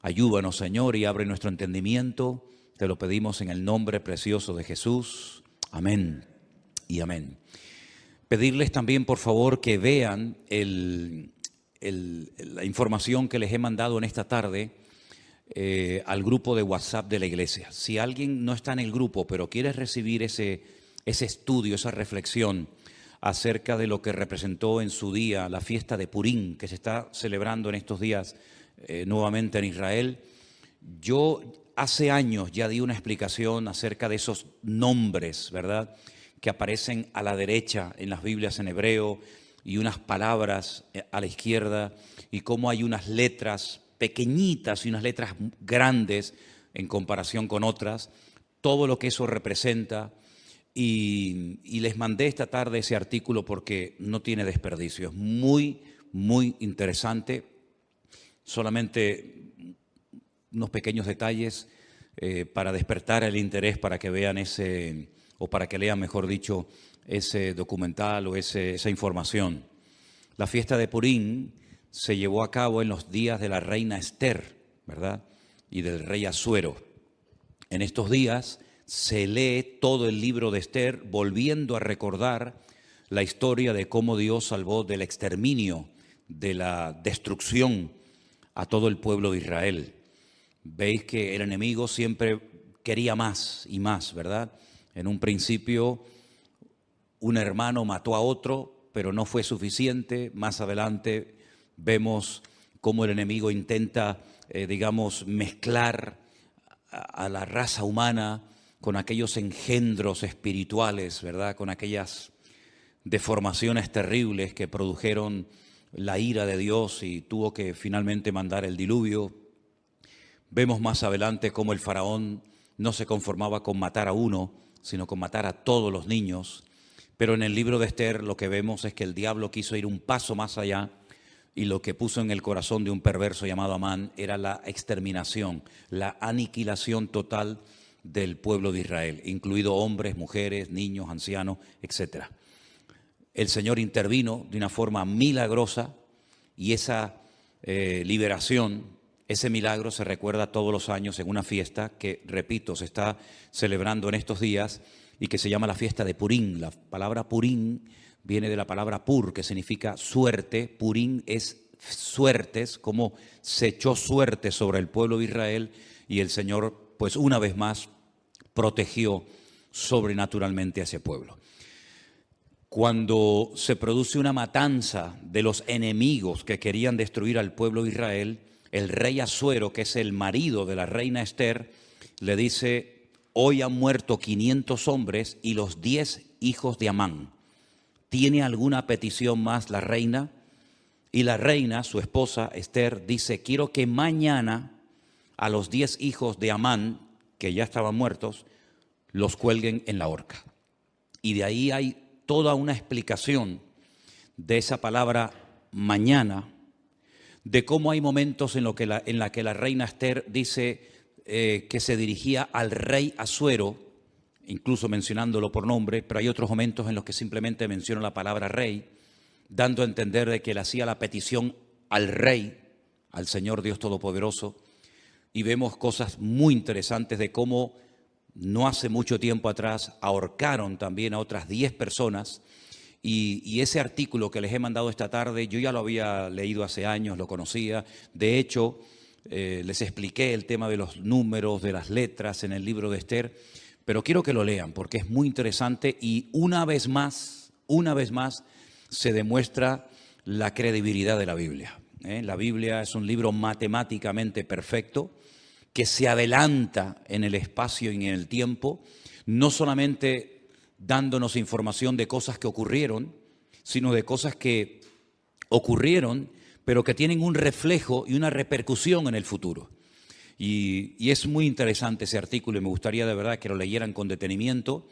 Ayúdanos, Señor, y abre nuestro entendimiento. Te lo pedimos en el nombre precioso de Jesús. Amén y amén. Pedirles también, por favor, que vean la información que les he mandado en esta tarde al grupo de WhatsApp de la iglesia. Si alguien no está en el grupo, pero quiere recibir ese estudio, esa reflexión acerca de lo que representó en su día la fiesta de Purim, que se está celebrando en estos días nuevamente en Israel. Yo hace años ya di una explicación acerca de esos nombres, ¿verdad?, que aparecen a la derecha en las Biblias en hebreo y unas palabras a la izquierda, y cómo hay unas letras pequeñitas y unas letras grandes en comparación con otras, todo lo que eso representa. Y les mandé esta tarde ese artículo porque no tiene desperdicio, es muy, muy interesante. Solamente unos pequeños detalles para despertar el interés, para que vean o para que lean, mejor dicho, ese documental o esa información. La fiesta de Purim se llevó a cabo en los días de la reina Esther, ¿verdad?, y del rey Asuero. En estos días se lee todo el libro de Esther, volviendo a recordar la historia de cómo Dios salvó del exterminio, de la destrucción a todo el pueblo de Israel. Veis que el enemigo siempre quería más y más, ¿verdad? En un principio un hermano mató a otro, pero no fue suficiente. Más adelante vemos cómo el enemigo intenta, mezclar a la raza humana con aquellos engendros espirituales, ¿verdad?, con aquellas deformaciones terribles que produjeron la ira de Dios y tuvo que finalmente mandar el diluvio. Vemos más adelante cómo el faraón no se conformaba con matar a uno, sino con matar a todos los niños. Pero en el libro de Esther lo que vemos es que el diablo quiso ir un paso más allá, y lo que puso en el corazón de un perverso llamado Amán era la exterminación, la aniquilación total del pueblo de Israel, incluido hombres, mujeres, niños, ancianos, etc. El Señor intervino de una forma milagrosa, y esa liberación, ese milagro se recuerda todos los años en una fiesta que, repito, se está celebrando en estos días y que se llama la fiesta de Purim. La palabra Purim viene de la palabra pur, que significa suerte. Purim es suertes, como se echó suerte sobre el pueblo de Israel, y el Señor, pues una vez más, protegió sobrenaturalmente a ese pueblo. Cuando se produce una matanza de los enemigos que querían destruir al pueblo de Israel, el rey Asuero, que es el marido de la reina Esther, le dice: hoy han muerto 500 hombres y los 10 hijos de Amán. ¿Tiene alguna petición más la reina? Y la reina, su esposa Esther, dice: quiero que mañana a los 10 hijos de Amán, que ya estaban muertos, los cuelguen en la horca. Y de ahí hay toda una explicación de esa palabra mañana, de cómo hay momentos en la que la reina Esther dice que se dirigía al rey Asuero, incluso mencionándolo por nombre, pero hay otros momentos en los que simplemente menciona la palabra rey, dando a entender de que le hacía la petición al rey, al Señor Dios Todopoderoso. Y vemos cosas muy interesantes de cómo no hace mucho tiempo atrás ahorcaron también a otras 10 personas. Y ese artículo que les he mandado esta tarde, yo ya lo había leído hace años, lo conocía. De hecho, les expliqué el tema de los números, de las letras en el libro de Esther, pero quiero que lo lean porque es muy interesante, y una vez más se demuestra la credibilidad de la Biblia. La Biblia es un libro matemáticamente perfecto, que se adelanta en el espacio y en el tiempo, no solamente dándonos información de cosas que ocurrieron, sino de cosas que ocurrieron, pero que tienen un reflejo y una repercusión en el futuro. Y es muy interesante ese artículo, y me gustaría de verdad que lo leyeran con detenimiento.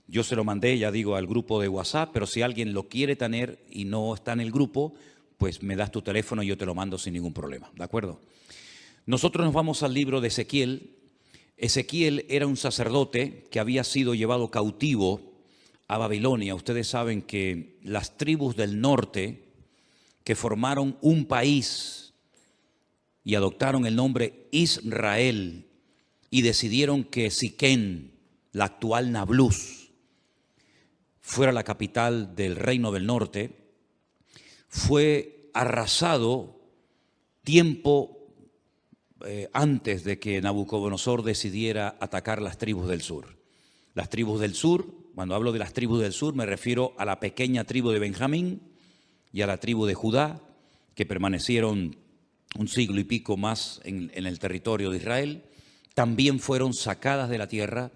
Yo se lo mandé, ya digo, al grupo de WhatsApp, pero si alguien lo quiere tener y no está en el grupo, pues me das tu teléfono y yo te lo mando sin ningún problema, ¿de acuerdo? Nosotros nos vamos al libro de Ezequiel. Ezequiel era un sacerdote que había sido llevado cautivo a Babilonia. Ustedes saben que las tribus del norte, que formaron un país y adoptaron el nombre Israel y decidieron que Siquén, la actual Nablus, fuera la capital del Reino del Norte, fue arrasado tiempo antes de que Nabucodonosor decidiera atacar las tribus del sur. Las tribus del sur, cuando hablo de las tribus del sur, me refiero a la pequeña tribu de Benjamín y a la tribu de Judá, que permanecieron un siglo y pico más en el territorio de Israel. También fueron sacadas de la tierra,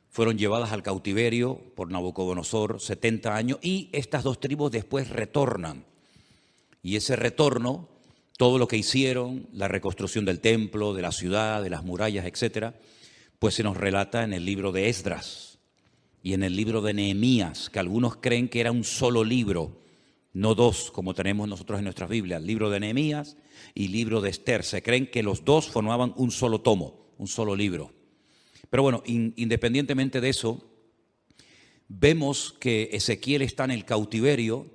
fueron llevadas al cautiverio por Nabucodonosor 70 años, y estas dos tribus después retornan. Y ese retorno, todo lo que hicieron, la reconstrucción del templo, de la ciudad, de las murallas, etcétera, pues se nos relata en el libro de Esdras y en el libro de Nehemías, que algunos creen que era un solo libro, no dos, como tenemos nosotros en nuestras Biblias, libro de Nehemías y libro de Esther. Se creen que los dos formaban un solo tomo, un solo libro. Pero bueno, independientemente de eso, vemos que Ezequiel está en el cautiverio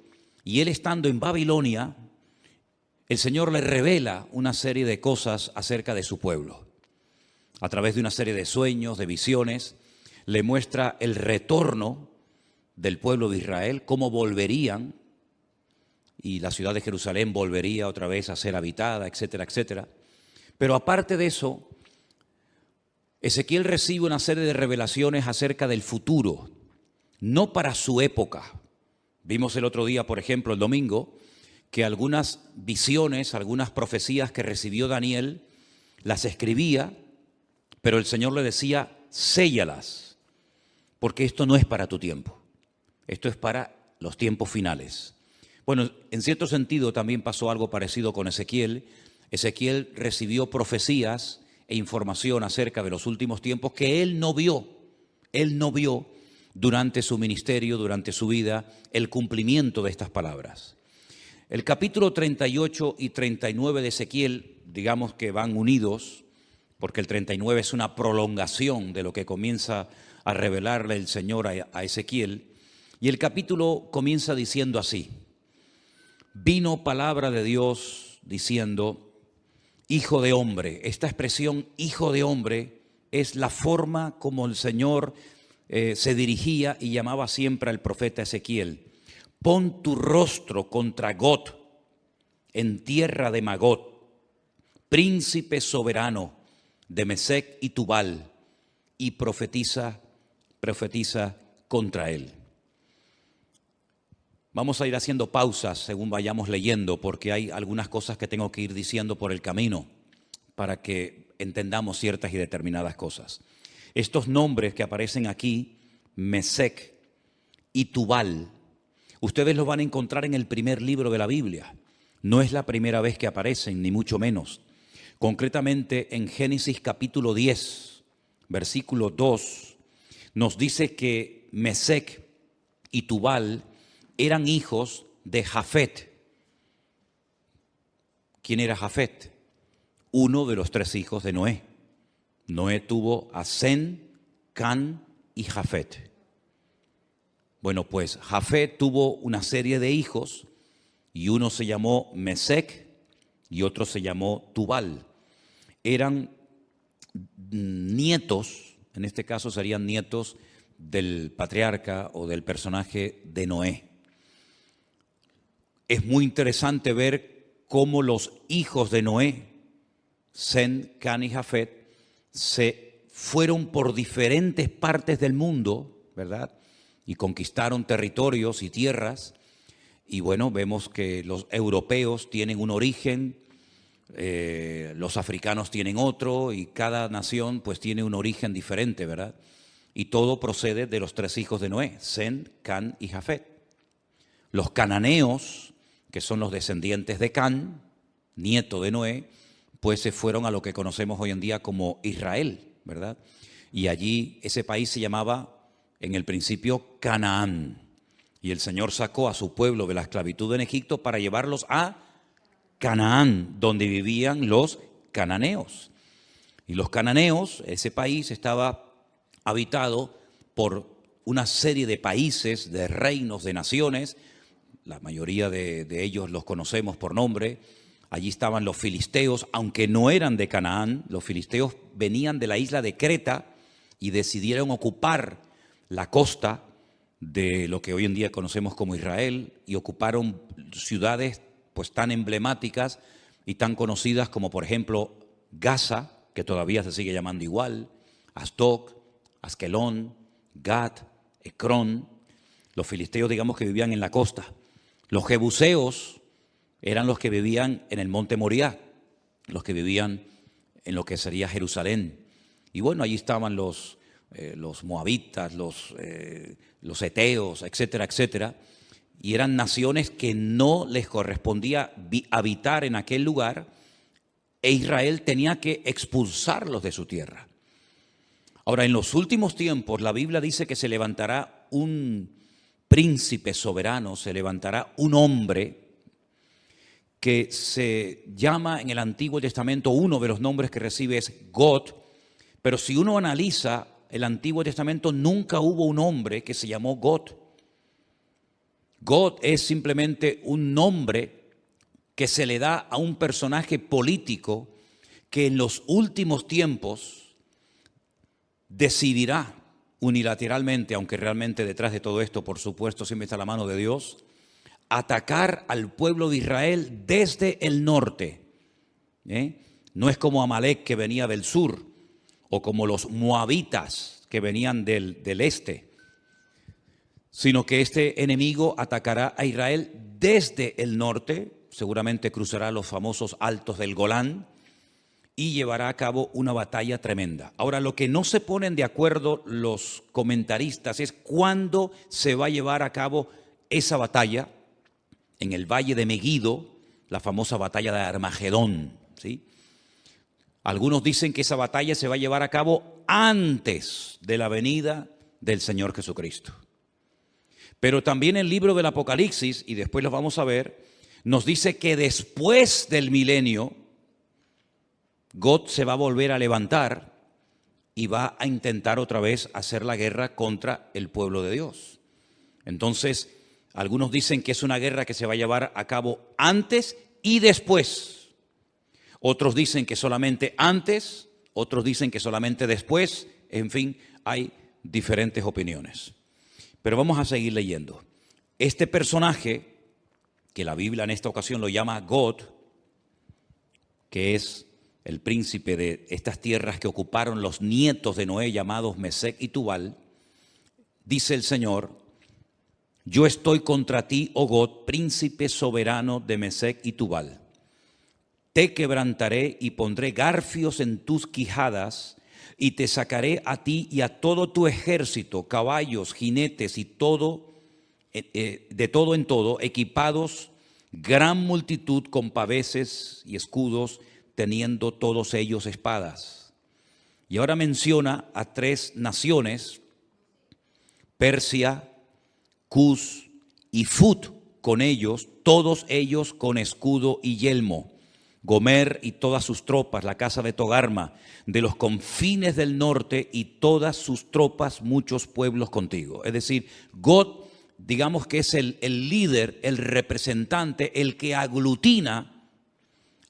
y él, estando en Babilonia, el Señor le revela una serie de cosas acerca de su pueblo. A través de una serie de sueños, de visiones, le muestra el retorno del pueblo de Israel, cómo volverían, y la ciudad de Jerusalén volvería otra vez a ser habitada, etcétera, etcétera. Pero aparte de eso, Ezequiel recibe una serie de revelaciones acerca del futuro, no para su época. Vimos el otro día, por ejemplo, el domingo, que algunas visiones, algunas profecías que recibió Daniel, las escribía, pero el Señor le decía, séllalas, porque esto no es para tu tiempo, esto es para los tiempos finales. Bueno, en cierto sentido también pasó algo parecido con Ezequiel. Ezequiel recibió profecías e información acerca de los últimos tiempos que él no vio durante su ministerio, durante su vida, el cumplimiento de estas palabras. El capítulo 38 y 39 de Ezequiel, digamos que van unidos, porque el 39 es una prolongación de lo que comienza a revelarle el Señor a Ezequiel, y el capítulo comienza diciendo así: vino palabra de Dios diciendo, hijo de hombre. Esta expresión, hijo de hombre, es la forma como el Señor se dirigía y llamaba siempre al profeta Ezequiel. Pon tu rostro contra Gog, en tierra de Magog, príncipe soberano de Mesec y Tubal, y profetiza contra él. Vamos a ir haciendo pausas según vayamos leyendo, porque hay algunas cosas que tengo que ir diciendo por el camino para que entendamos ciertas y determinadas cosas. Estos nombres que aparecen aquí, Mesec y Tubal, ustedes los van a encontrar en el primer libro de la Biblia. No es la primera vez que aparecen, ni mucho menos. Concretamente en Génesis capítulo 10, versículo 2, nos dice que Mesec y Tubal eran hijos de Jafet. ¿Quién era Jafet? Uno de los tres hijos de Noé. Noé tuvo a Sem, Can y Jafet. Bueno, pues Jafet tuvo una serie de hijos y uno se llamó Mesec y otro se llamó Tubal. Eran nietos, en este caso serían nietos del patriarca o del personaje de Noé. Es muy interesante ver cómo los hijos de Noé, Sem, Can y Jafet, se fueron por diferentes partes del mundo, ¿verdad? Y conquistaron territorios y tierras. Y bueno, vemos que los europeos tienen un origen, los africanos tienen otro, y cada nación pues tiene un origen diferente, ¿verdad? Y todo procede de los tres hijos de Noé, Sem, Can y Jafet. Los cananeos, que son los descendientes de Can, nieto de Noé, pues se fueron a lo que conocemos hoy en día como Israel, ¿verdad? Y allí ese país se llamaba en el principio Canaán. Y el Señor sacó a su pueblo de la esclavitud en Egipto para llevarlos a Canaán, donde vivían los cananeos. Y los cananeos, ese país estaba habitado por una serie de países, de reinos, de naciones. La mayoría de ellos los conocemos por nombre. Allí estaban los filisteos, aunque no eran de Canaán. Los filisteos venían de la isla de Creta y decidieron ocupar la costa de lo que hoy en día conocemos como Israel, y ocuparon ciudades pues tan emblemáticas y tan conocidas como, por ejemplo, Gaza, que todavía se sigue llamando igual, Asdod, Askelón, Gat, Ecrón. Los filisteos, digamos, que vivían en la costa. Los jebuseos eran los que vivían en el monte Moriah, los que vivían en lo que sería Jerusalén. Y bueno, allí estaban los moabitas, los eteos, etcétera, etcétera. Y eran naciones que no les correspondía habitar en aquel lugar, e Israel tenía que expulsarlos de su tierra. Ahora, en los últimos tiempos, la Biblia dice que se levantará un príncipe soberano, se levantará un hombre que se llama en el Antiguo Testamento, uno de los nombres que recibe es God, pero si uno analiza el Antiguo Testamento, nunca hubo un hombre que se llamó God. God es simplemente un nombre que se le da a un personaje político que en los últimos tiempos decidirá unilateralmente, aunque realmente detrás de todo esto, por supuesto, siempre está la mano de Dios, atacar al pueblo de Israel desde el norte. No es como Amalek, que venía del sur, o como los moabitas, que venían del este, sino que este enemigo atacará a Israel desde el norte, seguramente cruzará los famosos altos del Golán y llevará a cabo una batalla tremenda. Ahora, lo que no se ponen de acuerdo los comentaristas es cuándo se va a llevar a cabo esa batalla en el valle de Meguido, la famosa batalla de Armagedón, ¿sí? Algunos dicen que esa batalla se va a llevar a cabo antes de la venida del Señor Jesucristo. Pero también el libro del Apocalipsis, y después lo vamos a ver, nos dice que después del milenio, God se va a volver a levantar y va a intentar otra vez hacer la guerra contra el pueblo de Dios. Entonces, algunos dicen que es una guerra que se va a llevar a cabo antes y después. Otros dicen que solamente antes, otros dicen que solamente después. En fin, hay diferentes opiniones. Pero vamos a seguir leyendo. Este personaje, que la Biblia en esta ocasión lo llama God, que es el príncipe de estas tierras que ocuparon los nietos de Noé, llamados Mesec y Tubal, dice el Señor: yo estoy contra ti, oh God, príncipe soberano de Mesec y Tubal. Te quebrantaré y pondré garfios en tus quijadas, y te sacaré a ti y a todo tu ejército, caballos, jinetes y todo, de todo en todo, equipados, gran multitud con paveses y escudos, teniendo todos ellos espadas. Y ahora menciona a tres naciones: Persia, Cus y Fut, con ellos, todos ellos con escudo y yelmo. Gomer y todas sus tropas, la casa de Togarma, de los confines del norte y todas sus tropas, muchos pueblos contigo. Es decir, God, digamos que es el líder, el representante, el que aglutina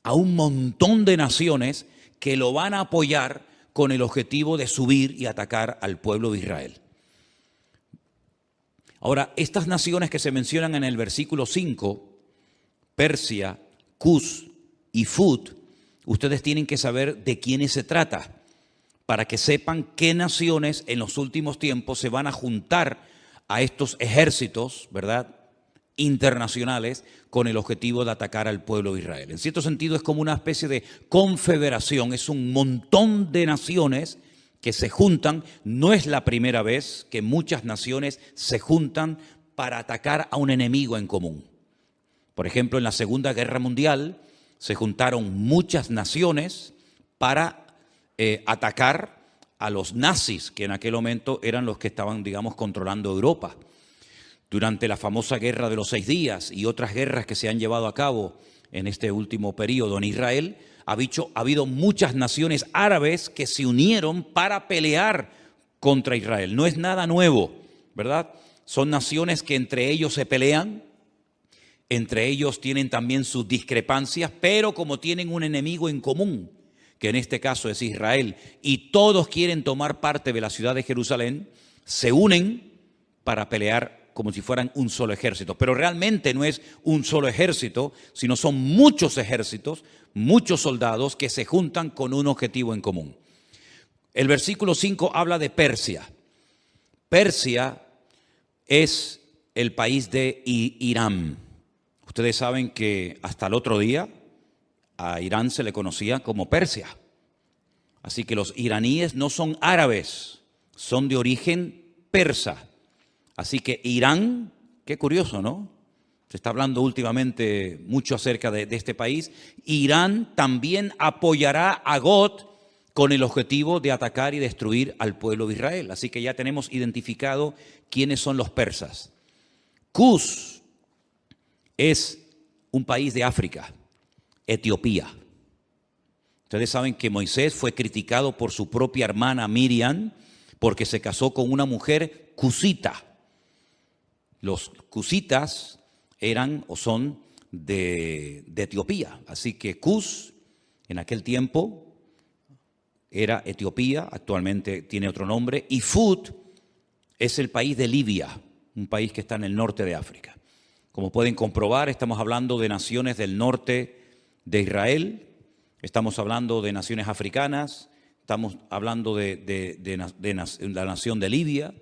a un montón de naciones que lo van a apoyar con el objetivo de subir y atacar al pueblo de Israel. Ahora, estas naciones que se mencionan en el versículo 5, Persia, Cus y Fut, ustedes tienen que saber de quiénes se trata, para que sepan qué naciones en los últimos tiempos se van a juntar a estos ejércitos, ¿verdad?, internacionales, con el objetivo de atacar al pueblo de Israel. En cierto sentido es como una especie de confederación, es un montón de naciones que se juntan. No es la primera vez que muchas naciones se juntan para atacar a un enemigo en común. Por ejemplo, en la Segunda Guerra Mundial se juntaron muchas naciones para atacar a los nazis, que en aquel momento eran los que estaban, digamos, controlando Europa. Durante la famosa Guerra de los 6 días y otras guerras que se han llevado a cabo en este último periodo en Israel, ha habido muchas naciones árabes que se unieron para pelear contra Israel. No es nada nuevo, ¿verdad? Son naciones que entre ellos se pelean, Entre ellos tienen también sus discrepancias, pero como tienen un enemigo en común, que en este caso es Israel, y todos quieren tomar parte de la ciudad de Jerusalén, se unen para pelear como si fueran un solo ejército. Pero realmente no es un solo ejército, sino son muchos ejércitos, muchos soldados que se juntan con un objetivo en común. El versículo 5 habla de Persia. Persia es el país de Irán. Ustedes saben que hasta el otro día a Irán se le conocía como Persia. Así que los iraníes no son árabes, son de origen persa. Así que Irán, qué curioso, ¿no? Se está hablando últimamente mucho acerca de este país. Irán también apoyará a Gog con el objetivo de atacar y destruir al pueblo de Israel. Así que ya tenemos identificado quiénes son los persas. Cus es un país de África, Etiopía. Ustedes saben que Moisés fue criticado por su propia hermana Miriam porque se casó con una mujer cusita. Los cusitas eran o son de Etiopía. Así que Cus en aquel tiempo era Etiopía, actualmente tiene otro nombre, y Fud es el país de Libia, un país que está en el norte de África. Como pueden comprobar, estamos hablando de naciones del norte de Israel, estamos hablando de naciones africanas, estamos hablando de la nación de Libia,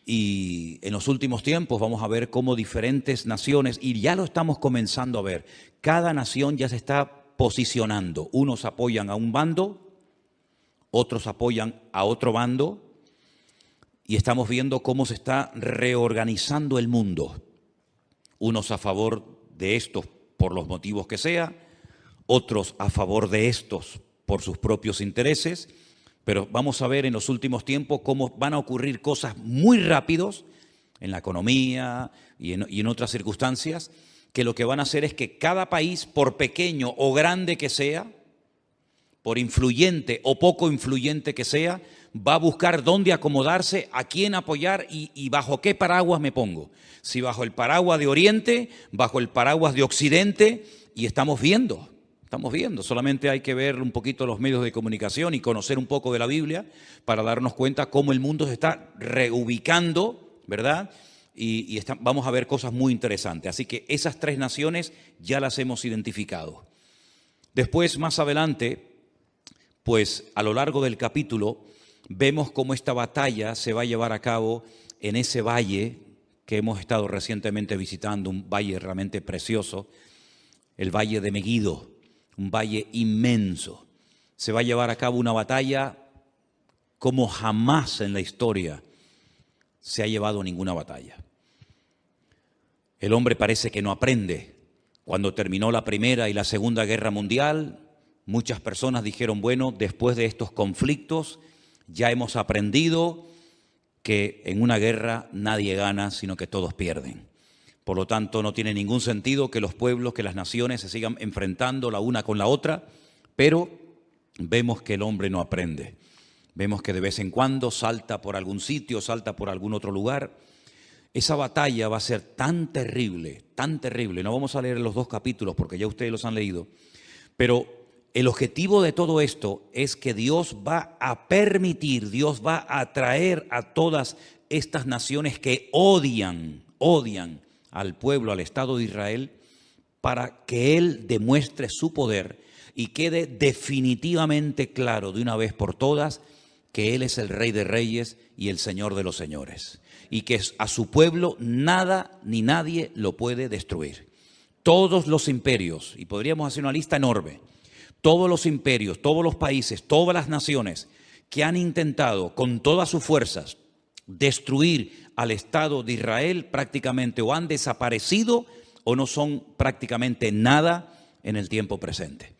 y en los últimos tiempos vamos a ver cómo diferentes naciones, y ya lo estamos comenzando a ver, cada nación ya se está posicionando. Unos apoyan a un bando, otros apoyan a otro bando, y estamos viendo cómo se está reorganizando el mundo. Unos a favor de estos por los motivos que sea, otros a favor de estos por sus propios intereses, pero vamos a ver en los últimos tiempos cómo van a ocurrir cosas muy rápidos en la economía y en otras circunstancias, que lo que van a hacer es que cada país, por pequeño o grande que sea, por influyente o poco influyente que sea, va a buscar dónde acomodarse, a quién apoyar y bajo qué paraguas me pongo. Si bajo el paraguas de Oriente, bajo el paraguas de Occidente, y estamos viendo, solamente hay que ver un poquito los medios de comunicación y conocer un poco de la Biblia para darnos cuenta cómo el mundo se está reubicando, ¿verdad? Vamos a ver cosas muy interesantes. Así que esas tres naciones ya las hemos identificado. Después, más adelante, pues a lo largo del capítulo, vemos cómo esta batalla se va a llevar a cabo en ese valle que hemos estado recientemente visitando, un valle realmente precioso, el valle de Megiddo, un valle inmenso. Se va a llevar a cabo una batalla como jamás en la historia se ha llevado ninguna batalla. El hombre parece que no aprende. Cuando terminó la Primera y la Segunda Guerra Mundial, muchas personas dijeron, bueno, después de estos conflictos ya hemos aprendido que en una guerra nadie gana, sino que todos pierden. Por lo tanto, no tiene ningún sentido que los pueblos, que las naciones se sigan enfrentando la una con la otra, pero vemos que el hombre no aprende. Vemos que de vez en cuando salta por algún sitio, salta por algún otro lugar. Esa batalla va a ser tan terrible, tan terrible. No vamos a leer los 2 capítulos porque ya ustedes los han leído, pero el objetivo de todo esto es que Dios va a permitir, Dios va a atraer a todas estas naciones que odian al pueblo, al Estado de Israel, para que Él demuestre su poder y quede definitivamente claro de una vez por todas que Él es el Rey de Reyes y el Señor de los Señores, y que a su pueblo nada ni nadie lo puede destruir. Todos los imperios, y podríamos hacer una lista enorme, todos los imperios, todos los países, todas las naciones que han intentado con todas sus fuerzas destruir al Estado de Israel prácticamente o han desaparecido o no son prácticamente nada en el tiempo presente.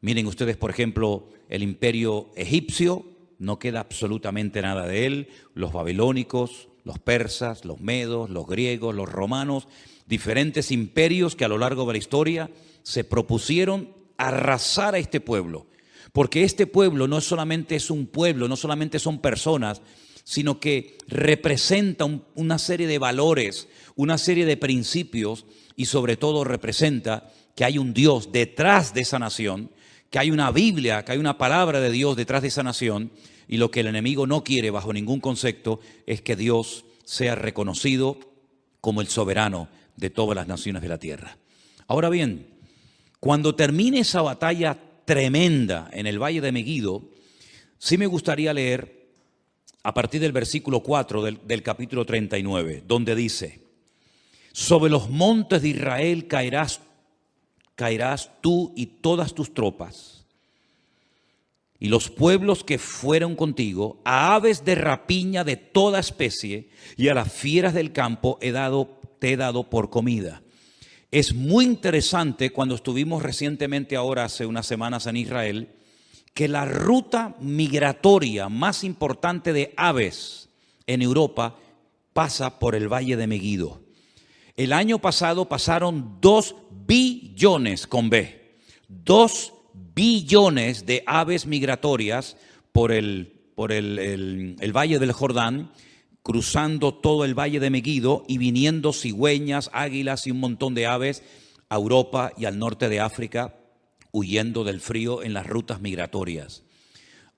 Miren ustedes, por ejemplo, el imperio egipcio, no queda absolutamente nada de él, los babilónicos, los persas, los medos, los griegos, los romanos, diferentes imperios que a lo largo de la historia se propusieron arrasar a este pueblo, porque este pueblo no solamente es un pueblo, no solamente son personas, sino que representa una serie de valores, una serie de principios y sobre todo representa que hay un Dios detrás de esa nación, que hay una Biblia, que hay una palabra de Dios detrás de esa nación, y lo que el enemigo no quiere bajo ningún concepto es que Dios sea reconocido como el soberano de todas las naciones de la tierra. Ahora bien, cuando termine esa batalla tremenda en el Valle de Megiddo, sí me gustaría leer a partir del versículo 4 del capítulo 39, donde dice: sobre los montes de Israel caerás tú y todas tus tropas, y los pueblos que fueron contigo, a aves de rapiña de toda especie y a las fieras del campo te he dado por comida. Es muy interesante cuando estuvimos recientemente ahora, hace unas semanas en Israel, que la ruta migratoria más importante de aves en Europa pasa por el Valle de Megiddo. El año pasado pasaron 2 billones con B, 2 billones de aves migratorias por el Valle del Jordán, cruzando todo el Valle de Megiddo y viniendo cigüeñas, águilas y un montón de aves a Europa y al norte de África, huyendo del frío en las rutas migratorias.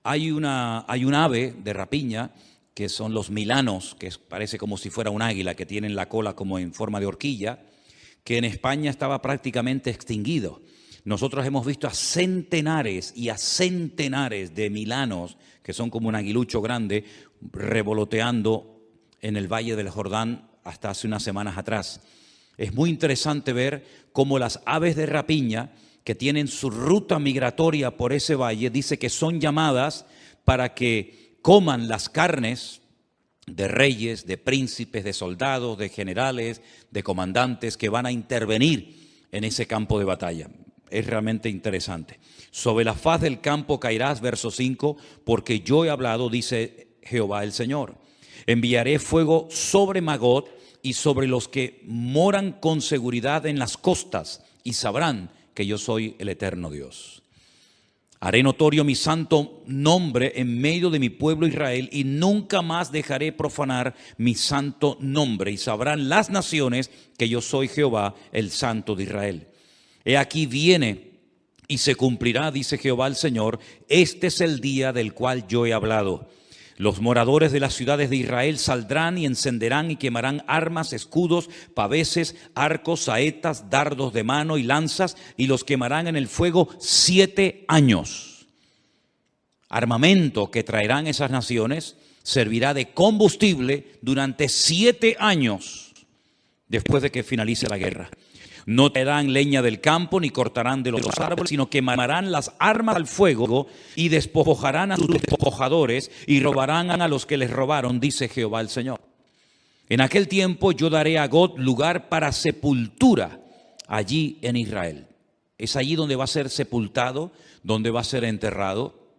Hay un ave de rapiña que son los milanos, que parece como si fuera un águila, que tienen la cola como en forma de horquilla, que en España estaba prácticamente extinguido. Nosotros hemos visto a centenares y a centenares de milanos, que son como un aguilucho grande, revoloteando en el Valle del Jordán hasta hace unas semanas atrás. Es muy interesante ver cómo las aves de rapiña, que tienen su ruta migratoria por ese valle, dice que son llamadas para que coman las carnes de reyes, de príncipes, de soldados, de generales, de comandantes que van a intervenir en ese campo de batalla. Es realmente interesante. Sobre la faz del campo caerás, verso 5, porque yo he hablado, dice Jehová el Señor. Enviaré fuego sobre Magog y sobre los que moran con seguridad en las costas, y sabrán que yo soy el eterno Dios. Haré notorio mi santo nombre en medio de mi pueblo Israel, y nunca más dejaré profanar mi santo nombre, y sabrán las naciones que yo soy Jehová, el Santo de Israel. He aquí viene y se cumplirá, dice Jehová el Señor, este es el día del cual yo he hablado. Los moradores de las ciudades de Israel saldrán y encenderán y quemarán armas, escudos, paveses, arcos, saetas, dardos de mano y lanzas, y los quemarán en el fuego 7 años. Armamento que traerán esas naciones servirá de combustible durante 7 años después de que finalice la guerra. No traerán leña del campo ni cortarán de los árboles, sino quemarán las armas al fuego y despojarán a sus despojadores y robarán a los que les robaron, dice Jehová el Señor. En aquel tiempo yo daré a Gog lugar para sepultura allí en Israel. Es allí donde va a ser sepultado, donde va a ser enterrado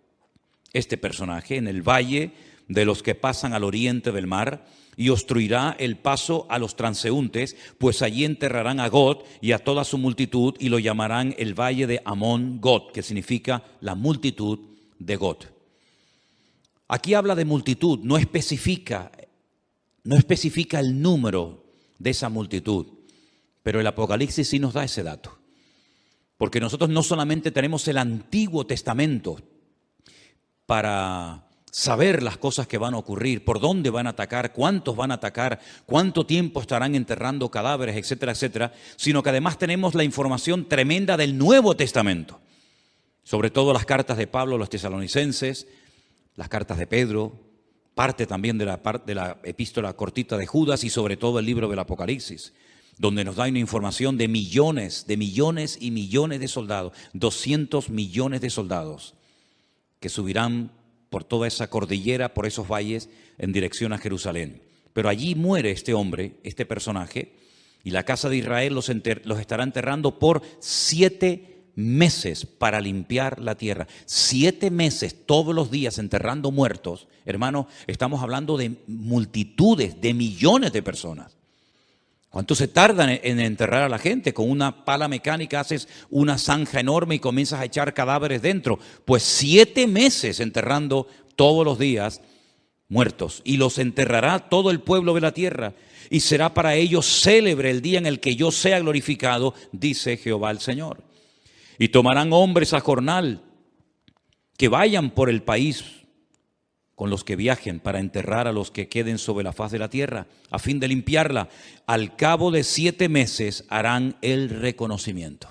este personaje, en el valle de los que pasan al oriente del mar, y obstruirá el paso a los transeúntes, pues allí enterrarán a Gog y a toda su multitud, y lo llamarán el valle de Amón Gog, que significa la multitud de Gog. Aquí habla de multitud, no especifica el número de esa multitud, pero el Apocalipsis sí nos da ese dato, porque nosotros no solamente tenemos el Antiguo Testamento para saber las cosas que van a ocurrir, por dónde van a atacar, cuántos van a atacar, cuánto tiempo estarán enterrando cadáveres, etcétera, etcétera, sino que además tenemos la información tremenda del Nuevo Testamento, sobre todo las cartas de Pablo a los tesalonicenses, las cartas de Pedro, parte también de la epístola cortita de Judas, y sobre todo el libro del Apocalipsis, donde nos da una información de millones y millones de soldados, 200 millones de soldados que subirán por toda esa cordillera, por esos valles, en dirección a Jerusalén. Pero allí muere este hombre, este personaje, y la casa de Israel los estará enterrando por 7 meses para limpiar la tierra. 7 meses, todos los días, enterrando muertos. Hermano, estamos hablando de multitudes, de millones de personas. ¿Cuánto se tardan en enterrar a la gente? Con una pala mecánica haces una zanja enorme y comienzas a echar cadáveres dentro. Pues 7 meses enterrando todos los días muertos, y los enterrará todo el pueblo de la tierra, y será para ellos célebre el día en el que yo sea glorificado, dice Jehová el Señor. Y tomarán hombres a jornal, que vayan por el país con los que viajen, para enterrar a los que queden sobre la faz de la tierra, a fin de limpiarla. Al cabo de 7 meses harán el reconocimiento.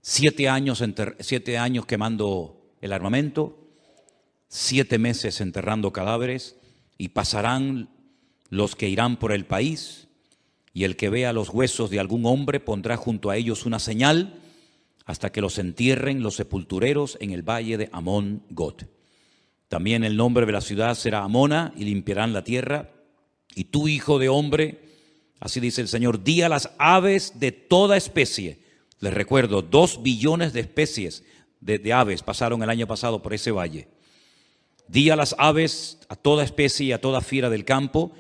7 años quemando el armamento, 7 meses enterrando cadáveres, y pasarán los que irán por el país, y el que vea los huesos de algún hombre pondrá junto a ellos una señal, hasta que los entierren los sepultureros en el valle de Amón-Gad. También el nombre de la ciudad será Amona, y limpiarán la tierra. Y tú, hijo de hombre, así dice el Señor, di a las aves de toda especie. Les recuerdo, 2 billones de especies de aves pasaron el año pasado por ese valle. Di a las aves, a toda especie y a toda fiera del campo,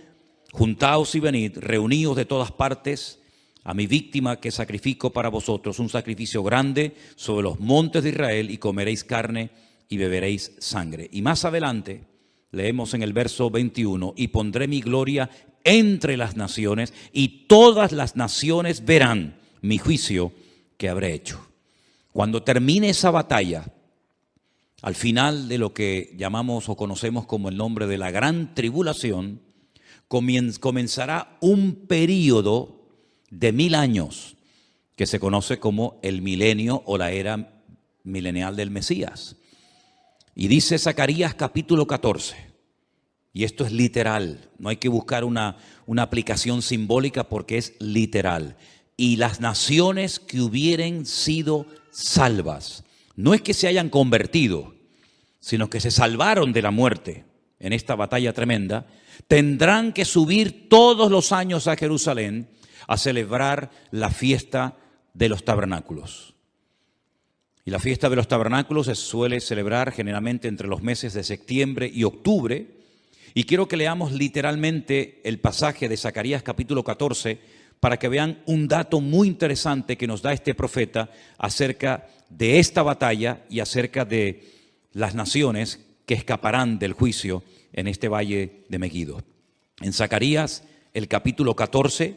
juntaos y venid, reuníos de todas partes, a mi víctima que sacrifico para vosotros, un sacrificio grande sobre los montes de Israel, y comeréis carne y beberéis sangre. Y más adelante leemos en el verso 21, y pondré mi gloria entre las naciones, y todas las naciones verán mi juicio que habré hecho. Cuando termine esa batalla, al final de lo que llamamos o conocemos como el nombre de la gran tribulación, comenzará un período de 1000 años que se conoce como el milenio o la era milenial del Mesías. Y dice Zacarías capítulo 14, y esto es literal, no hay que buscar una aplicación simbólica porque es literal. Y las naciones que hubieren sido salvas, no es que se hayan convertido, sino que se salvaron de la muerte en esta batalla tremenda, tendrán que subir todos los años a Jerusalén a celebrar la fiesta de los tabernáculos. Y la fiesta de los tabernáculos se suele celebrar generalmente entre los meses de septiembre y octubre. Y quiero que leamos literalmente el pasaje de Zacarías capítulo 14 para que vean un dato muy interesante que nos da este profeta acerca de esta batalla y acerca de las naciones que escaparán del juicio en este valle de Megiddo. En Zacarías, el capítulo 14,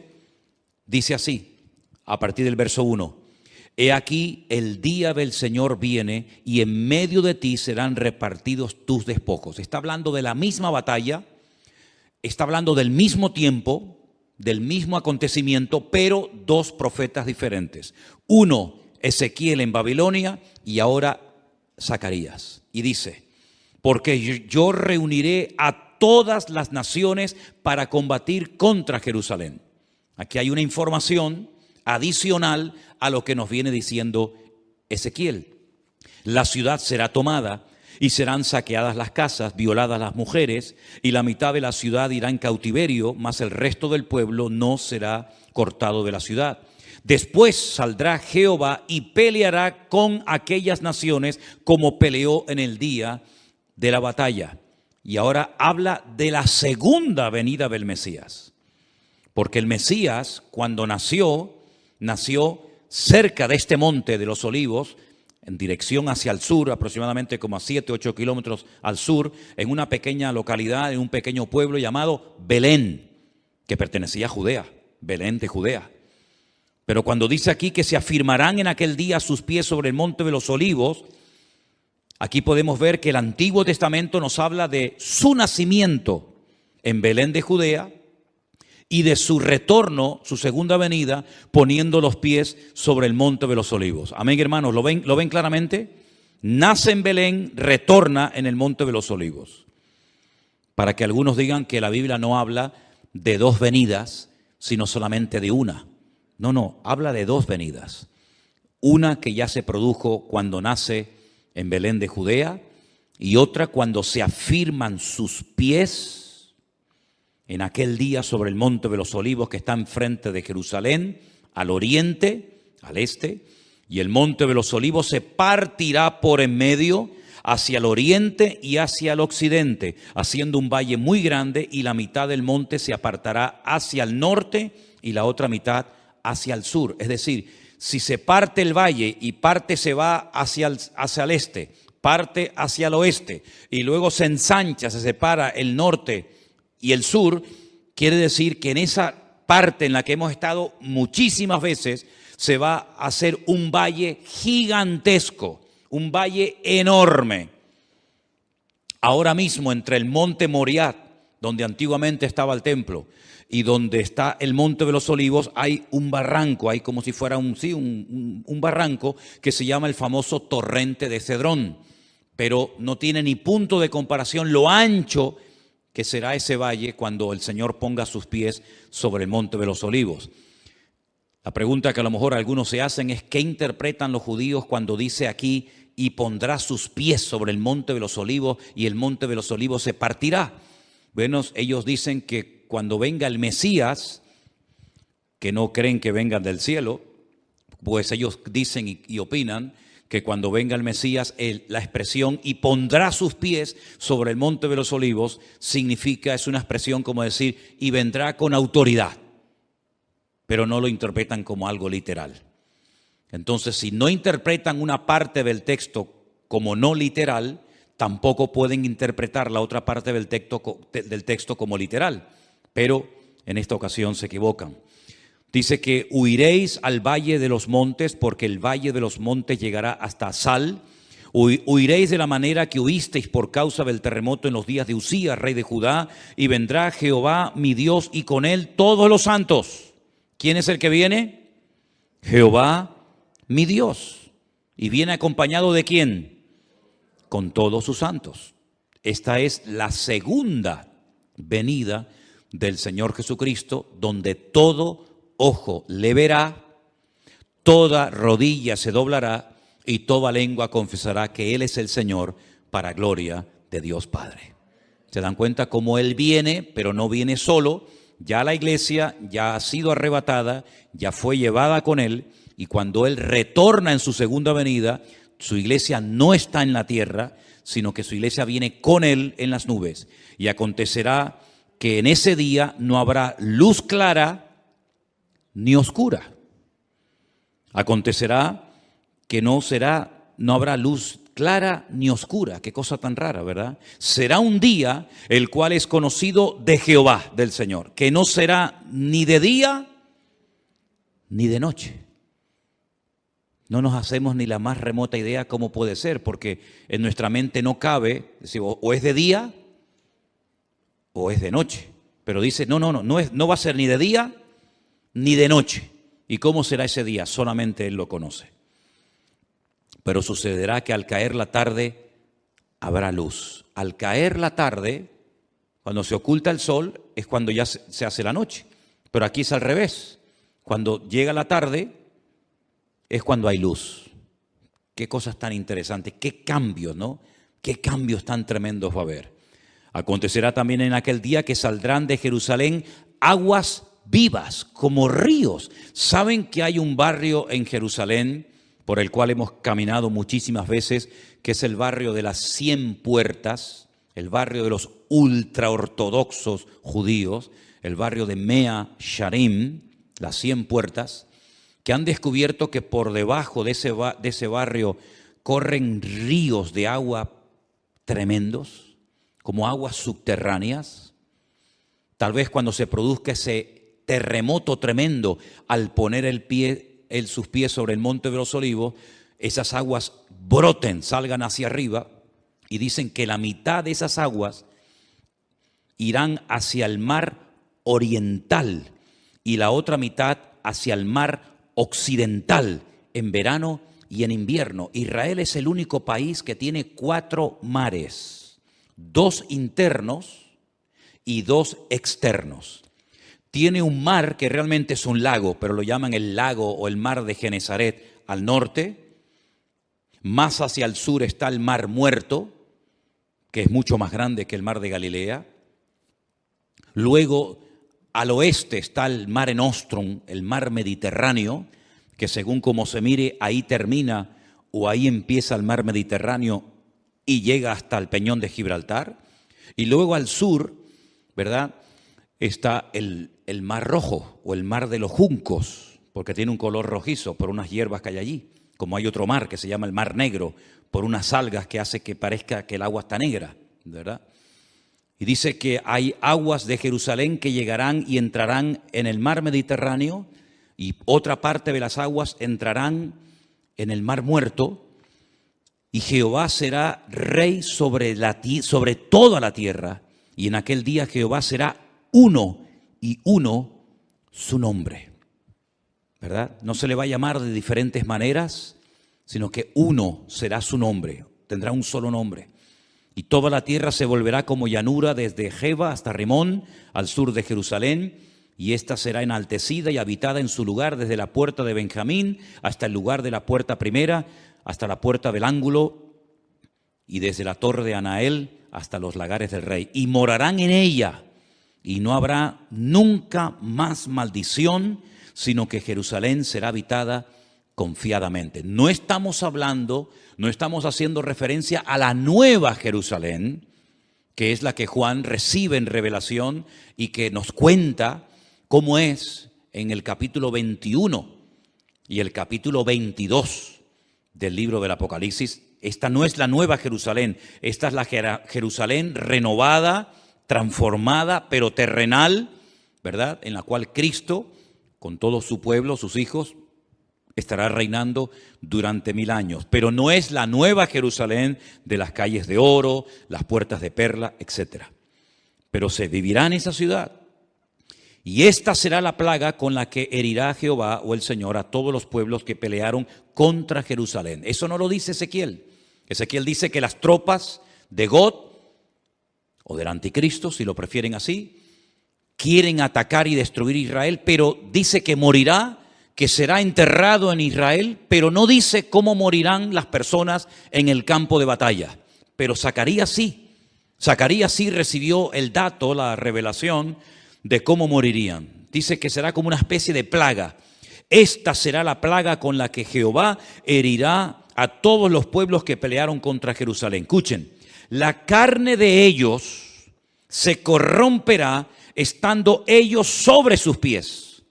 dice así, a partir del verso 1, he aquí el día del Señor viene, y en medio de ti serán repartidos tus despojos. Está hablando de la misma batalla, está hablando del mismo tiempo, del mismo acontecimiento, pero 2 profetas diferentes. Uno, Ezequiel en Babilonia, y ahora Zacarías. Y dice, porque yo reuniré a todas las naciones para combatir contra Jerusalén. Aquí hay una información adicional a lo que nos viene diciendo Ezequiel. La ciudad será tomada y serán saqueadas las casas, violadas las mujeres, y la mitad de la ciudad irá en cautiverio, mas el resto del pueblo no será cortado de la ciudad. Después saldrá Jehová y peleará con aquellas naciones como peleó en el día de la batalla. Y ahora habla de la segunda venida del Mesías. Porque el Mesías, cuando nació cerca de este monte de los Olivos, en dirección hacia el sur, aproximadamente como a 7-8 kilómetros al sur, en una pequeña localidad, en un pequeño pueblo llamado Belén, que pertenecía a Judea, Belén de Judea. Pero cuando dice aquí que se afirmarán en aquel día sus pies sobre el monte de los Olivos, aquí podemos ver que el Antiguo Testamento nos habla de su nacimiento en Belén de Judea y de su retorno, su segunda venida, poniendo los pies sobre el monte de los Olivos. Amén, hermanos, ¿lo ven claramente? Nace en Belén, retorna en el monte de los Olivos. Para que algunos digan que la Biblia no habla de 2 venidas, sino solamente de una. No, habla de 2 venidas. Una que ya se produjo cuando nace en Belén de Judea, y otra cuando se afirman sus pies en aquel día sobre el monte de los Olivos que está enfrente de Jerusalén, al oriente, al este, y el monte de los Olivos se partirá por en medio hacia el oriente y hacia el occidente, haciendo un valle muy grande, y la mitad del monte se apartará hacia el norte y la otra mitad hacia el sur. Es decir, si se parte el valle y parte se va hacia el este, parte hacia el oeste, y luego se ensancha, se separa el norte y el sur, quiere decir que en esa parte en la que hemos estado muchísimas veces, se va a hacer un valle gigantesco, un valle enorme. Ahora mismo entre el monte Moriah, donde antiguamente estaba el templo, y donde está el monte de los olivos, hay un barranco, hay como si fuera un barranco que se llama el famoso torrente de Cedrón, pero no tiene ni punto de comparación lo ancho que será ese valle cuando el Señor ponga sus pies sobre el monte de los olivos. La pregunta que a lo mejor algunos se hacen es: ¿qué interpretan los judíos cuando dice aquí y pondrá sus pies sobre el monte de los olivos y el monte de los olivos se partirá? Bueno, ellos dicen que cuando venga el Mesías, que no creen que vengan del cielo, pues ellos dicen y opinan que cuando venga el Mesías, la expresión "y pondrá sus pies sobre el monte de los olivos" significa, es una expresión como decir "y vendrá con autoridad", pero no lo interpretan como algo literal. Entonces, si no interpretan una parte del texto como no literal, tampoco pueden interpretar la otra parte del texto como literal, pero en esta ocasión se equivocan. Dice que huiréis al valle de los montes, porque el valle de los montes llegará hasta Sal. Huiréis de la manera que huisteis por causa del terremoto en los días de Usías, rey de Judá, y vendrá Jehová mi Dios y con él todos los santos. ¿Quién es el que viene? Jehová mi Dios. ¿Y viene acompañado de quién? Con todos sus santos. Esta es la segunda venida del Señor Jesucristo, donde todo ojo le verá, toda rodilla se doblará y toda lengua confesará que Él es el Señor, para gloria de Dios Padre. ¿Se dan cuenta cómo Él viene, pero no viene solo? Ya la iglesia ya ha sido arrebatada, ya fue llevada con Él, y cuando Él retorna en su segunda venida, su iglesia no está en la tierra, sino que su iglesia viene con Él en las nubes. Y acontecerá que en ese día no habrá luz clara ni oscura. Acontecerá que no habrá luz clara ni oscura. Qué cosa tan rara, ¿verdad? Será un día el cual es conocido de Jehová, del Señor, que no será ni de día ni de noche. No nos hacemos ni la más remota idea cómo puede ser, porque en nuestra mente no cabe decir, o es de día o es de noche. Pero dice, no va a ser ni de día ni de noche. ¿Y cómo será ese día? Solamente Él lo conoce. Pero sucederá que al caer la tarde habrá luz. Al caer la tarde, cuando se oculta el sol, es cuando ya se hace la noche. Pero aquí es al revés. Cuando llega la tarde, es cuando hay luz. Qué cosas tan interesantes, qué cambios, ¿no? Qué cambios tan tremendos va a haber. Acontecerá también en aquel día que saldrán de Jerusalén aguas vivas como ríos. ¿Saben que hay un barrio en Jerusalén por el cual hemos caminado muchísimas veces, que es el barrio de las 100 puertas, el barrio de los ultraortodoxos judíos, el barrio de Mea Sharim, las 100 puertas, que han descubierto que por debajo de ese barrio corren ríos de agua tremendos, como aguas subterráneas? Tal vez cuando se produzca ese terremoto tremendo, al poner sus pies sobre el monte de los olivos, esas aguas broten, salgan hacia arriba, y dicen que la mitad de esas aguas irán hacia el mar oriental y la otra mitad hacia el mar occidental, en verano y en invierno. Israel es el único país que tiene 4 mares, 2 internos y 2 externos. Tiene un mar que realmente es un lago, pero lo llaman el lago o el mar de Genesaret al norte. Más hacia el sur está el mar Muerto, que es mucho más grande que el mar de Galilea. Luego, al oeste está el Mare Nostrum, el mar Mediterráneo, que según como se mire, ahí termina o ahí empieza el mar Mediterráneo y llega hasta el Peñón de Gibraltar. Y luego al sur, ¿verdad?, está el Mar Rojo o el Mar de los Juncos, porque tiene un color rojizo por unas hierbas que hay allí. Como hay otro mar que se llama el Mar Negro, por unas algas que hace que parezca que el agua está negra, ¿verdad? Y dice que hay aguas de Jerusalén que llegarán y entrarán en el mar Mediterráneo, y otra parte de las aguas entrarán en el mar Muerto, y Jehová será rey sobre toda la tierra, y en aquel día Jehová será uno, y uno su nombre. ¿Verdad? No se le va a llamar de diferentes maneras, sino que uno será su nombre, tendrá un solo nombre. Y toda la tierra se volverá como llanura desde Jeba hasta Rimón, al sur de Jerusalén, y ésta será enaltecida y habitada en su lugar desde la puerta de Benjamín hasta el lugar de la puerta primera, hasta la puerta del ángulo, y desde la torre de Anael hasta los lagares del rey. Y morarán en ella, y no habrá nunca más maldición, sino que Jerusalén será habitada confiadamente. No estamos hablando, no estamos haciendo referencia a la nueva Jerusalén, que es la que Juan recibe en revelación y que nos cuenta cómo es en el capítulo 21 y el capítulo 22 del libro del Apocalipsis. Esta no es la nueva Jerusalén, esta es la Jerusalén renovada, transformada, pero terrenal, ¿verdad? En la cual Cristo, con todo su pueblo, sus hijos, estará reinando durante 1000 años. Pero no es la nueva Jerusalén de las calles de oro, las puertas de perla, etc. Pero se vivirá en esa ciudad. Y esta será la plaga con la que herirá Jehová o el Señor a todos los pueblos que pelearon contra Jerusalén. Eso no lo dice Ezequiel. Ezequiel dice que las tropas de Gog, o del anticristo, si lo prefieren así, quieren atacar y destruir Israel, pero dice que morirá, que será enterrado en Israel, pero no dice cómo morirán las personas en el campo de batalla. Pero Zacarías sí recibió el dato, la revelación de cómo morirían. Dice que será como una especie de plaga. Esta será la plaga con la que Jehová herirá a todos los pueblos que pelearon contra Jerusalén. Escuchen, la carne de ellos se corromperá estando ellos sobre sus pies.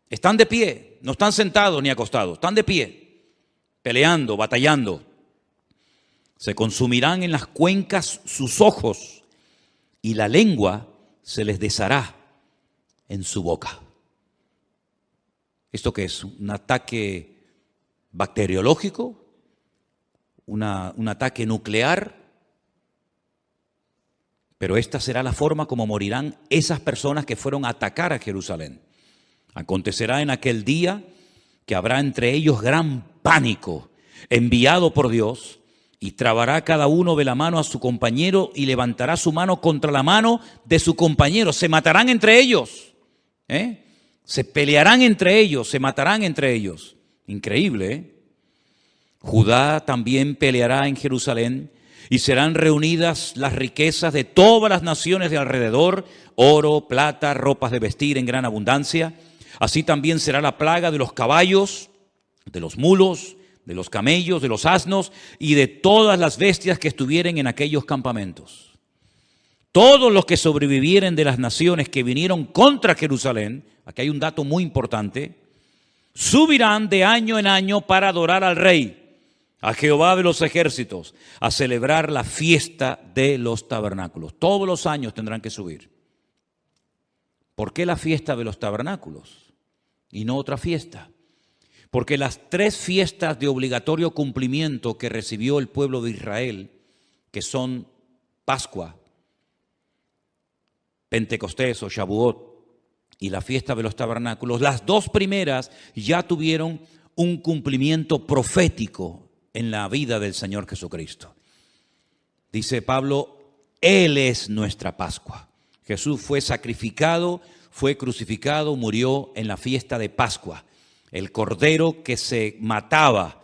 Están de pie, no están sentados ni acostados, están de pie, peleando, batallando. Se consumirán en las cuencas sus ojos y la lengua se les deshará en su boca. ¿Esto qué es? ¿Un ataque bacteriológico? ¿Un ataque nuclear? Pero esta será la forma como morirán esas personas que fueron a atacar a Jerusalén. Acontecerá en aquel día que habrá entre ellos gran pánico enviado por Dios, y trabará cada uno de la mano a su compañero y levantará su mano contra la mano de su compañero. Se matarán entre ellos, se pelearán entre ellos, se matarán entre ellos. Increíble, ¿eh? Judá también peleará en Jerusalén, y serán reunidas las riquezas de todas las naciones de alrededor, oro, plata, ropas de vestir en gran abundancia. Así también será la plaga de los caballos, de los mulos, de los camellos, de los asnos y de todas las bestias que estuvieren en aquellos campamentos. Todos los que sobrevivieren de las naciones que vinieron contra Jerusalén, aquí hay un dato muy importante, subirán de año en año para adorar al Rey, a Jehová de los ejércitos, a celebrar la fiesta de los tabernáculos. Todos los años tendrán que subir. ¿Por qué la fiesta de los tabernáculos y no otra fiesta? Porque las 3 fiestas de obligatorio cumplimiento que recibió el pueblo de Israel, que son Pascua, Pentecostés o Shavuot y la fiesta de los tabernáculos, las 2 primeras ya tuvieron un cumplimiento profético en la vida del Señor Jesucristo. Dice Pablo, Él es nuestra Pascua. Jesús fue sacrificado, fue crucificado, murió en la fiesta de Pascua. El cordero que se mataba,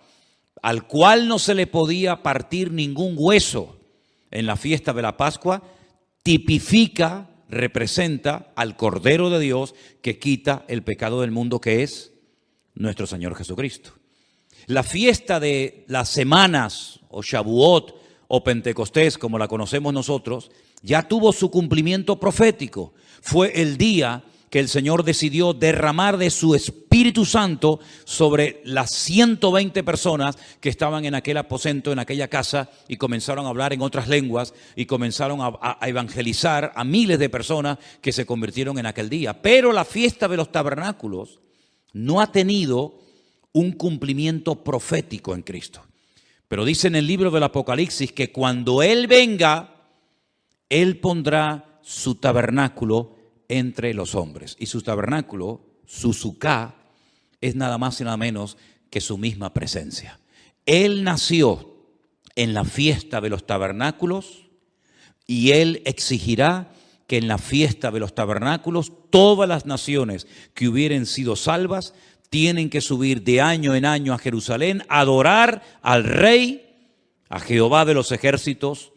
al cual no se le podía partir ningún hueso en la fiesta de la Pascua, tipifica, representa al Cordero de Dios que quita el pecado del mundo, que es nuestro Señor Jesucristo. La fiesta de las semanas, o Shavuot, o Pentecostés, como la conocemos nosotros, ya tuvo su cumplimiento profético. Fue el día que el Señor decidió derramar de su Espíritu Santo sobre las 120 personas que estaban en aquel aposento, en aquella casa, y comenzaron a hablar en otras lenguas y comenzaron a evangelizar a miles de personas que se convirtieron en aquel día. Pero la fiesta de los tabernáculos no ha tenido un cumplimiento profético en Cristo. Pero dice en el libro del Apocalipsis que cuando Él venga, Él pondrá su tabernáculo entre los hombres. Y su tabernáculo, su suká, es nada más y nada menos que su misma presencia. Él nació en la fiesta de los tabernáculos y Él exigirá que en la fiesta de los tabernáculos todas las naciones que hubieren sido salvas tienen que subir de año en año a Jerusalén a adorar al Rey, a Jehová de los ejércitos.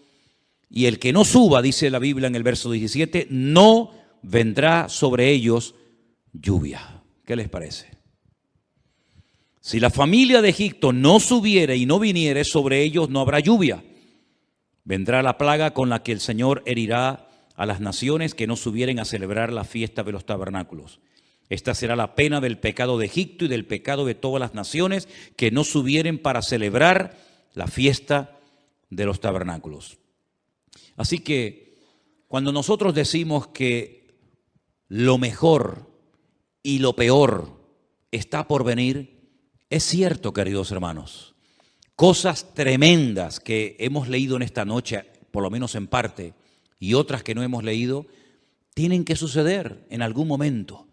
Y el que no suba, dice la Biblia en el verso 17, no vendrá sobre ellos lluvia. ¿Qué les parece? Si la familia de Egipto no subiere y no viniere, sobre ellos no habrá lluvia. Vendrá la plaga con la que el Señor herirá a las naciones que no subieren a celebrar la fiesta de los tabernáculos. Esta será la pena del pecado de Egipto y del pecado de todas las naciones que no subieren para celebrar la fiesta de los tabernáculos. Así que cuando nosotros decimos que lo mejor y lo peor está por venir, es cierto, queridos hermanos. Cosas tremendas que hemos leído en esta noche, por lo menos en parte, y otras que no hemos leído, tienen que suceder en algún momento.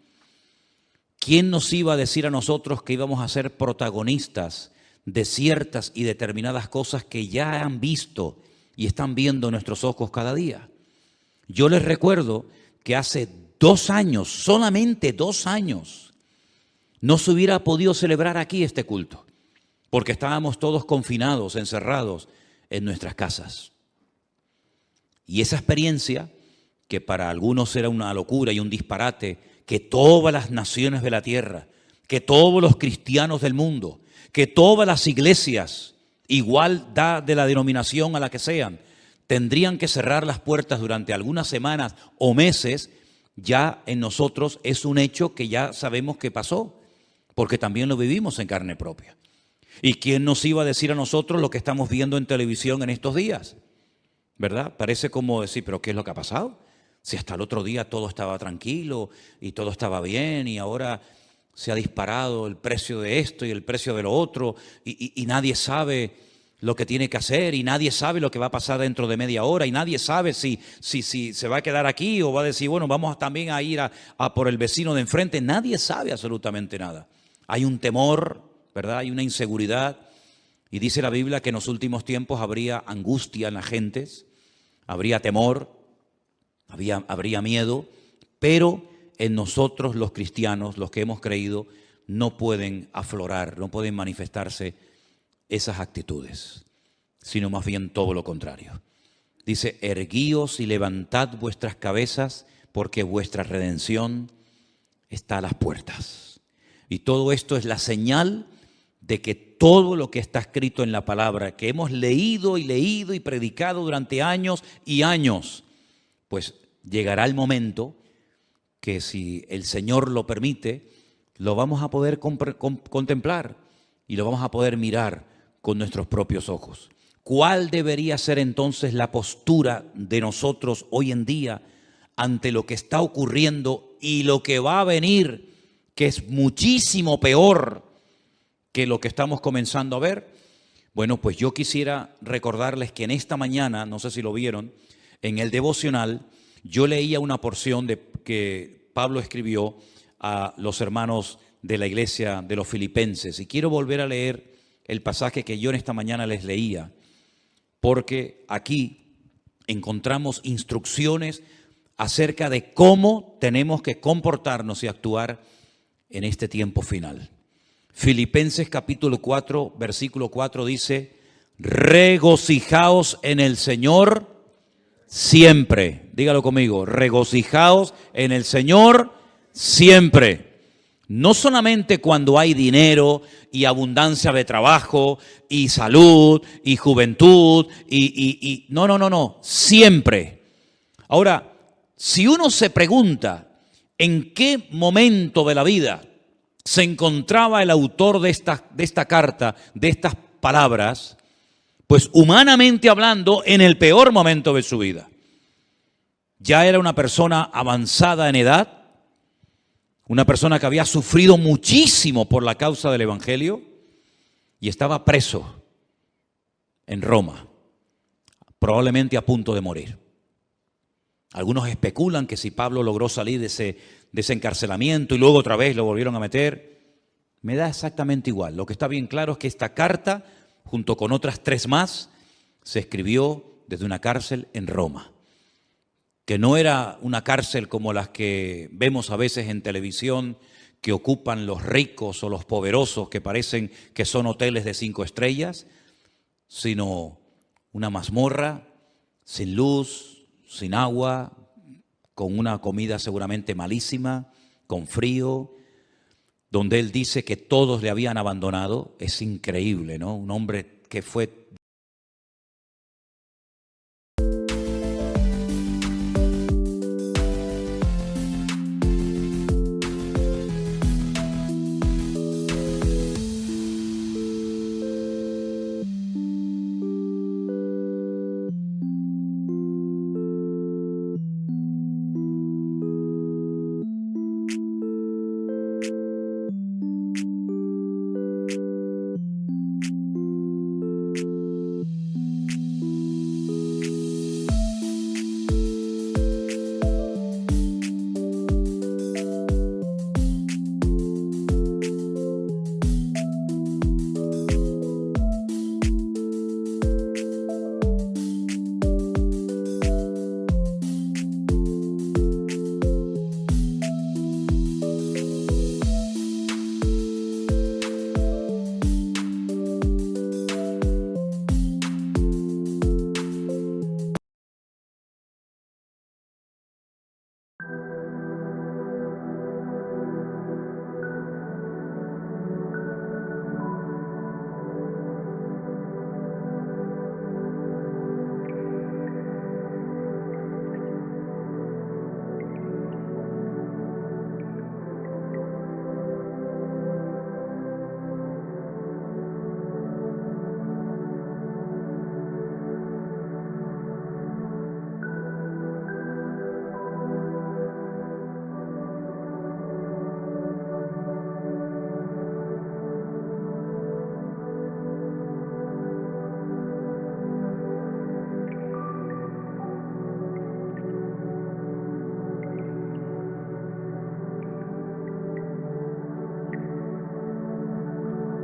¿Quién nos iba a decir a nosotros que íbamos a ser protagonistas de ciertas y determinadas cosas que ya han visto y están viendo nuestros ojos cada día? Yo les recuerdo que hace 2 años, solamente 2 años, no se hubiera podido celebrar aquí este culto, porque estábamos todos confinados, encerrados en nuestras casas. Y esa experiencia, que para algunos era una locura y un disparate, que todas las naciones de la tierra, que todos los cristianos del mundo, que todas las iglesias, igual da de la denominación a la que sean, tendrían que cerrar las puertas durante algunas semanas o meses, ya en nosotros es un hecho que ya sabemos que pasó, porque también lo vivimos en carne propia. ¿Y quién nos iba a decir a nosotros lo que estamos viendo en televisión en estos días? ¿Verdad? Parece como decir, ¿pero qué es lo que ha pasado? Si hasta el otro día todo estaba tranquilo y todo estaba bien y ahora se ha disparado el precio de esto y el precio de lo otro y nadie sabe lo que tiene que hacer y nadie sabe lo que va a pasar dentro de media hora y nadie sabe si se va a quedar aquí o va a decir, bueno, vamos también a ir a por el vecino de enfrente. Nadie sabe absolutamente nada. Hay un temor, ¿verdad? Hay una inseguridad y dice la Biblia que en los últimos tiempos habría angustia en las gentes, habría temor. Habría miedo, pero en nosotros los cristianos, los que hemos creído, no pueden aflorar, no pueden manifestarse esas actitudes, sino más bien todo lo contrario. Dice, erguíos y levantad vuestras cabezas, porque vuestra redención está a las puertas. Y todo esto es la señal de que todo lo que está escrito en la palabra, que hemos leído y predicado durante años y años, pues llegará el momento que, si el Señor lo permite, lo vamos a poder contemplar y lo vamos a poder mirar con nuestros propios ojos. ¿Cuál debería ser entonces la postura de nosotros hoy en día ante lo que está ocurriendo y lo que va a venir, que es muchísimo peor que lo que estamos comenzando a ver? Bueno, pues yo quisiera recordarles que en esta mañana, no sé si lo vieron, en el devocional, yo leía una porción que Pablo escribió a los hermanos de la iglesia de los Filipenses. Y quiero volver a leer el pasaje que yo en esta mañana les leía, porque aquí encontramos instrucciones acerca de cómo tenemos que comportarnos y actuar en este tiempo final. Filipenses capítulo 4, versículo 4 dice, regocijaos en el Señor siempre. Dígalo conmigo, regocijaos en el Señor siempre. No solamente cuando hay dinero y abundancia de trabajo y salud y juventud no, siempre. Ahora, si uno se pregunta en qué momento de la vida se encontraba el autor de esta carta, de estas palabras, pues humanamente hablando, en el peor momento de su vida. Ya era una persona avanzada en edad, una persona que había sufrido muchísimo por la causa del Evangelio y estaba preso en Roma, probablemente a punto de morir. Algunos especulan que si Pablo logró salir de ese encarcelamiento y luego otra vez lo volvieron a meter, me da exactamente igual. Lo que está bien claro es que esta carta, junto con otras 3 más, se escribió desde una cárcel en Roma, que no era una cárcel como las que vemos a veces en televisión, que ocupan los ricos o los poderosos, que parecen que son hoteles de 5 estrellas, sino una mazmorra sin luz, sin agua, con una comida seguramente malísima, con frío, donde él dice que todos le habían abandonado. Es increíble, ¿no? Un hombre que fue